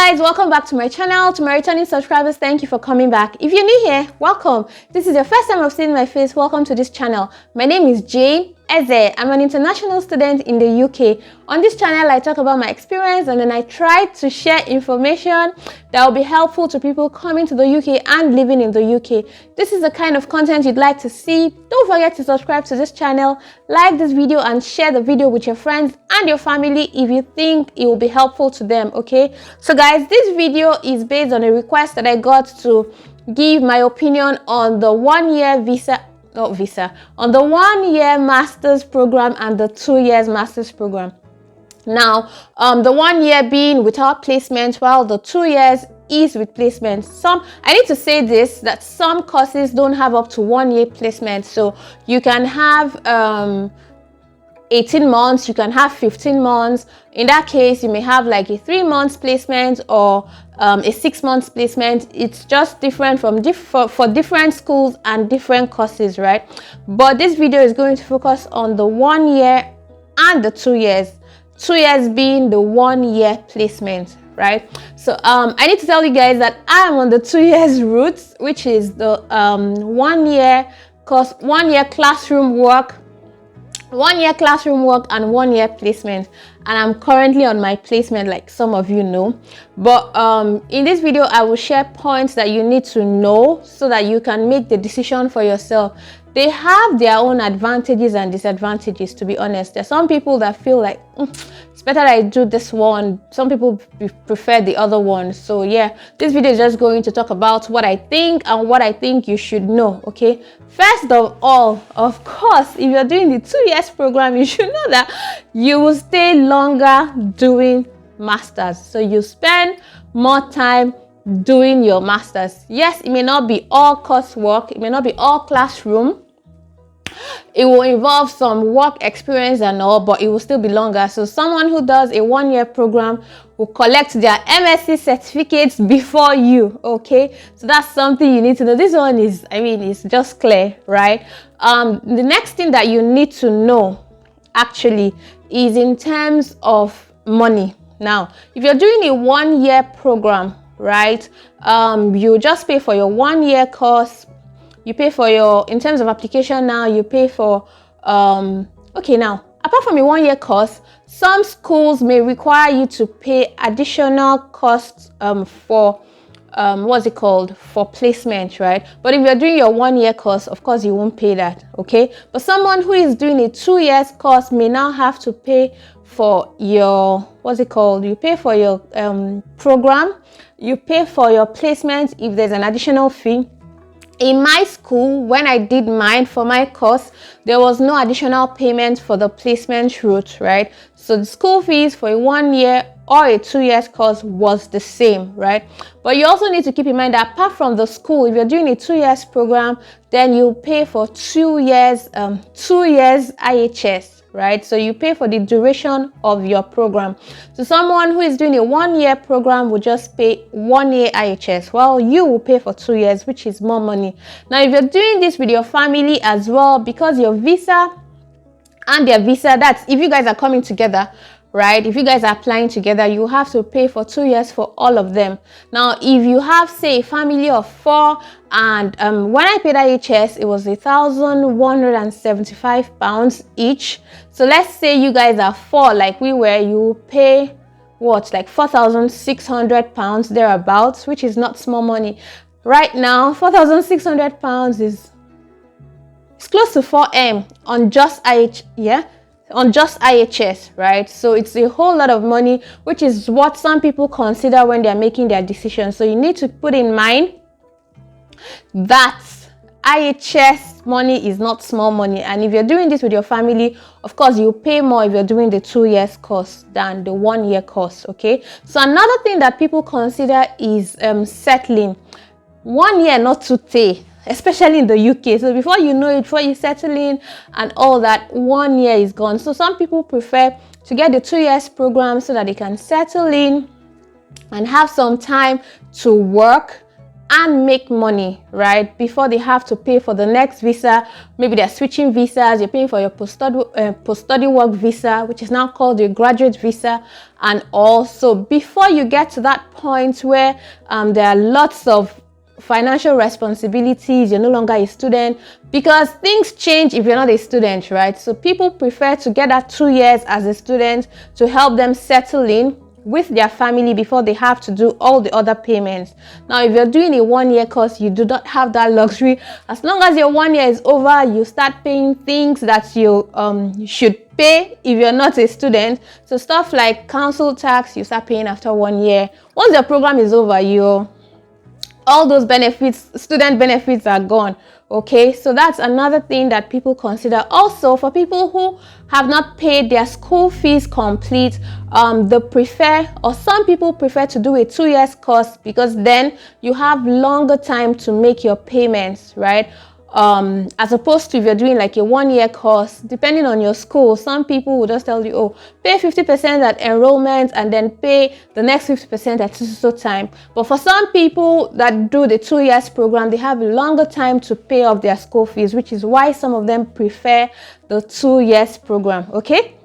guys, welcome back to my channel. To my returning subscribers, thank you for coming back. If you're new here, welcome. This is your first time of seeing my face, welcome to this channel. My name is Jane Eze. I'm an international student in the UK. On this channel, I talk about my experience and then I try to share information that will be helpful to people coming to the UK and living in the UK. This is the kind of content you'd like to see. Don't forget to subscribe to this channel, like this video and share the video with your friends and your family if you think it will be helpful to them, okay? So guys, this video is based on a request that I got to give my opinion on the 1 year on the 1 year master's program and the 2 years master's program. Now, the 1 year being without placement, while the 2 years is with placement. I need to say this, that some courses don't have up to 1 year placement. So you can have 18 months, you can have 15 months. In that case, you may have like a 3 months placement or a 6 months placement. It's just different from for different schools and different courses, right? But this video is going to focus on the 1 year and the 2 years. 2 years being the 1 year placement, right? So I need to tell you guys that I am on the 2 years route, which is the 1 year course, 1 year classroom work, 1 year classroom work and 1 year placement. And I'm currently on my placement, like some of you know. But in this video, I will share points that you need to know so that you can make the decision for yourself. They have their own advantages and disadvantages, to be honest. There's some people that feel like it's better that I do this one. Some people prefer the other one. So yeah, this video is just going to talk about what I think and what I think you should know, okay? First of all, of course, if you're doing the 2 years program, you should know that you will stay longer doing masters. So you spend more time doing your masters. Yes, it may not be all coursework, it may not be all classroom. It will involve some work experience and all, but it will still be longer. So someone who does a 1 year program will collect their MSc certificates before you, okay? So that's something you need to know. This one is, it's just clear, right? The next thing that you need to know actually is in terms of money. Now, if you're doing a 1 year program, right, you just pay for your 1 year course. You pay for your, in terms of application now, you pay for, okay, now, apart from a 1 year course, some schools may require you to pay additional costs for, for placement, right? But if you're doing your 1 year course, of course, you won't pay that, okay? But someone who is doing a 2 years course may now have to pay for your, you pay for your program, you pay for your placement if there's an additional fee. In my school, when I did mine for my course, there was no additional payment for the placement route, right? So the school fees for a 1 year or a 2 years course was the same, right? But you also need to keep in mind that apart from the school, if you're doing a 2 years program, then you pay for 2 years IHS. Right, so you pay for the duration of your program. So someone who is doing a 1 year program will just pay 1 year IHS, while you will pay for 2 years, which is more money. Now, if you're doing this with your family as well, because your visa and their visa, that's if you guys are coming together, right? If you guys are applying together, you have to pay for 2 years for all of them. Now, if you have, say, a family of 4, and when I paid IHS, it was £1,175 each. So let's say you guys are 4, like we were, you pay what, like £4,600 thereabouts, which is not small money. Right now, £4,600 is close to 4M on just IHS, right? So it's a whole lot of money, which is what some people consider when they're making their decisions. So you need to put in mind that IHS money is not small money. And if you're doing this with your family, of course, you pay more if you're doing the 2 years course than the 1 year course, okay? So another thing that people consider is settling. 1 year not to pay, especially in the UK. So before you know it, before you settle in and all that, 1 year is gone. So some people prefer to get the 2 years program so that they can settle in and have some time to work and make money, right, before they have to pay for the next visa. Maybe they're switching visas, you're paying for your post-study work visa, which is now called your graduate visa. And also, before you get to that point where there are lots of financial responsibilities, you're no longer a student, because things change if you're not a student, right? So people prefer to get that 2 years as a student to help them settle in with their family before they have to do all the other payments. Now, if you're doing a 1 year course, you do not have that luxury. As long as your 1 year is over, you start paying things that you should pay if you're not a student. So stuff like council tax, you start paying after 1 year. Once your program is over, all those benefits, student benefits, are gone. Okay, so that's another thing that people consider. Also, for people who have not paid their school fees complete, they prefer, or some people prefer, to do a 2 years course, because then you have longer time to make your payments, right? As opposed to if you're doing like a 1 year course, depending on your school, some people will just tell you, oh, pay 50% at enrollment and then pay the next 50% at so time. But for some people that do the 2 years program, they have a longer time to pay off their school fees, which is why some of them prefer the 2 years program. Okay.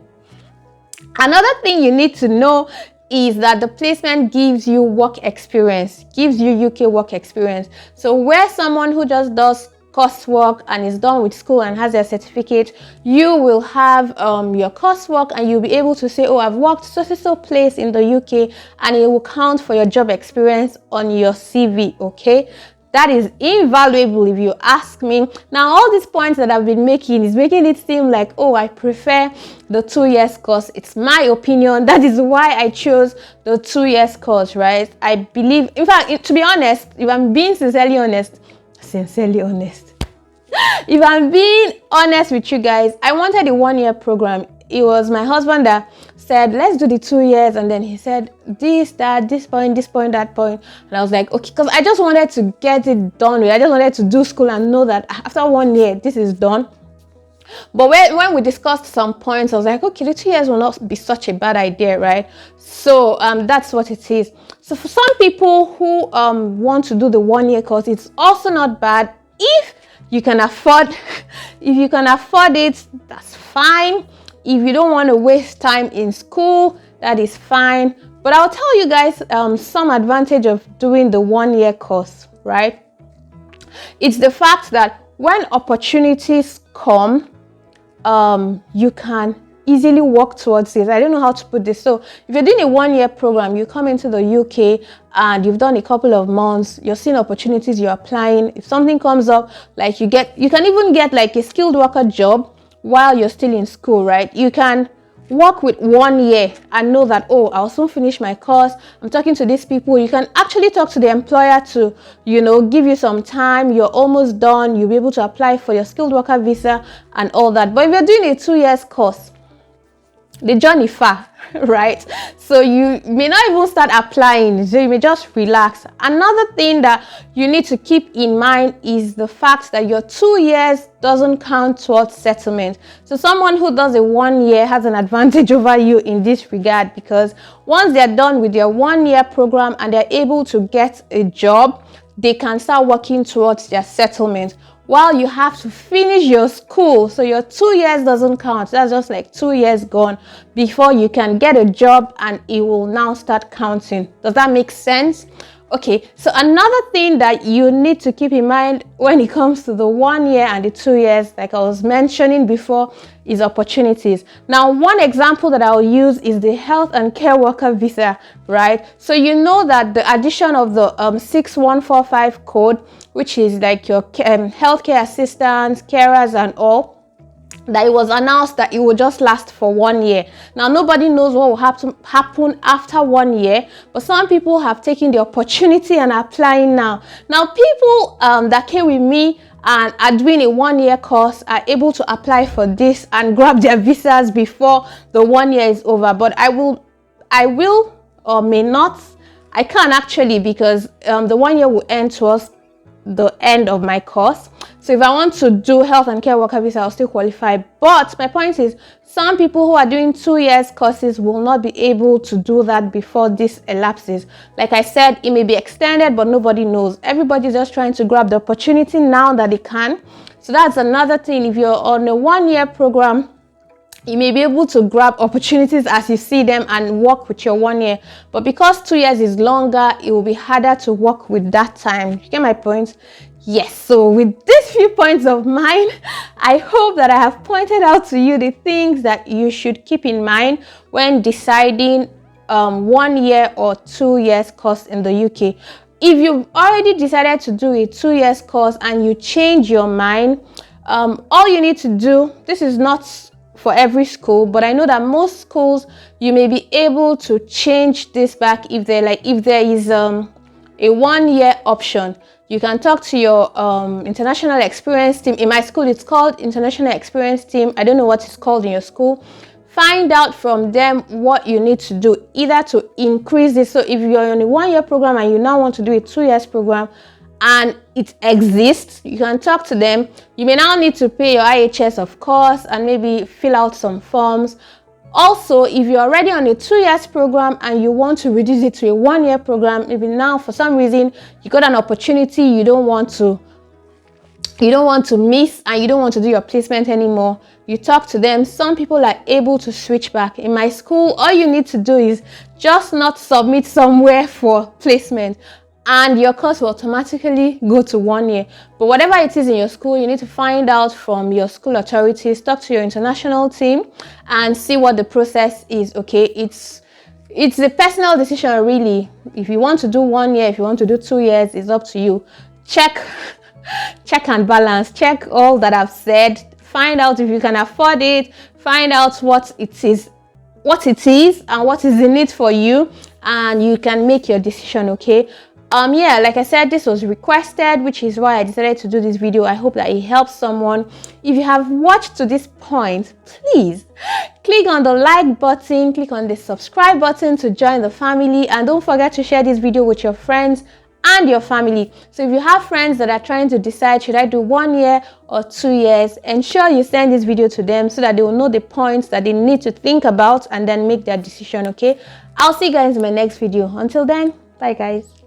Another thing you need to know is that the placement gives you work experience, gives you UK work experience. So where someone who just does coursework and is done with school and has their certificate, you will have your coursework, and you'll be able to say, oh, I've worked so place in the UK, and it will count for your job experience on your CV. Okay, that is invaluable if you ask me. Now, all these points that I've been making is making it seem like, oh, I prefer the 2 years course. It's my opinion. That is why I chose the 2 years course, right? I believe, in fact, to be honest, if I'm being sincerely honest, if I'm being honest with you guys, I wanted a 1 year program. It was my husband that said, let's do the 2 years, and then he said this point, that point, and I was like, okay, because I just wanted to get it done with. I just wanted to do school and know that after 1 year this is done. But when we discussed some points, I was like, okay, the 2 years will not be such a bad idea, right? So that's what it is. So for some people who want to do the 1 year course, it's also not bad. If you can afford it, that's fine. If you don't want to waste time in school, that is fine. But I'll tell you guys some advantage of doing the 1 year course, right? It's the fact that when opportunities come, you can easily work towards it. I don't know how to put this. So if you're doing a 1 year program, you come into the UK and you've done a couple of months, you're seeing opportunities, you're applying. If something comes up, like you can even get like a skilled worker job while you're still in school, right? You can work with 1 year and know that, oh, I'll soon finish my course. I'm talking to these people. You can actually talk to the employer to, give you some time. You're almost done. You'll be able to apply for your skilled worker visa and all that. But if you're doing a 2 years course, the journey far, right? So you may not even start applying, so you may just relax. Another thing that you need to keep in mind is the fact that your 2 years doesn't count towards settlement. So someone who does a 1 year has an advantage over you in this regard, because once they're done with their 1 year program and they're able to get a job, they can start working towards their settlement, while you have to finish your school. So your 2 years doesn't count. That's just like 2 years gone before you can get a job, and it will now start counting. Does that make sense? Okay, so another thing that you need to keep in mind when it comes to the 1 year and the 2 years, like I was mentioning before, is opportunities. Now, one example that I'll use is the health and care worker visa, right? So you know that the addition of the 6145 code, which is like your healthcare assistants, carers and all, that it was announced that it will just last for 1 year. Now, nobody knows what will happen after 1 year, but some people have taken the opportunity and are applying now. Now, people that came with me and are doing a 1 year course are able to apply for this and grab their visas before the 1 year is over. But I will or may not. I can't actually, because the 1 year will end towards the end of my course. So if I want to do health and care worker visa, I'll still qualify. But my point is, some people who are doing 2 years courses will not be able to do that before this elapses. Like I said, it may be extended, but nobody knows. Everybody's just trying to grab the opportunity now that they can. So that's another thing. If you're on a 1-year program, you may be able to grab opportunities as you see them and work with your 1 year. But because 2 years is longer, it will be harder to work with that time. You get my point? Yes. So with these few points of mine, I hope that I have pointed out to you the things that you should keep in mind when deciding 1 year or 2 years course in the UK. If you've already decided to do a 2 years course and you change your mind, all you need to do, this is not for every school, but I know that most schools, you may be able to change this back if there is a 1 year option. You can talk to your international experience team. In my school, it's called international experience team. I don't know what it's called in your school. Find out from them what you need to do, either to increase this. So if you're on a 1 year program and you now want to do a 2 years program and it exists, you can talk to them. You may now need to pay your IHS, of course, and maybe fill out some forms. Also, if you're already on a 2 years program and you want to reduce it to a 1 year program, maybe now for some reason you got an opportunity you don't want to miss and you don't want to do your placement anymore, you talk to them. Some people are able to switch back. In my school, all you need to do is just not submit somewhere for placement, and your course will automatically go to 1 year. But whatever it is in your school, you need to find out from your school authorities, talk to your international team and see what the process is. Okay, it's a personal decision, really. If you want to do 1 year, if you want to do 2 years, it's up to you. Check and balance, check all that I've said, find out if you can afford it, find out what it is and what is in it for you, and you can make your decision. Okay. Yeah, like I said, this was requested, which is why I decided to do this video. I hope that it helps someone. If you have watched to this point, please click on the like button, click on the subscribe button to join the family, and don't forget to share this video with your friends and your family. So if you have friends that are trying to decide, should I do 1 year or 2 years, ensure you send this video to them so that they will know the points that they need to think about and then make their decision. Okay, I'll see you guys in my next video. Until then, bye guys.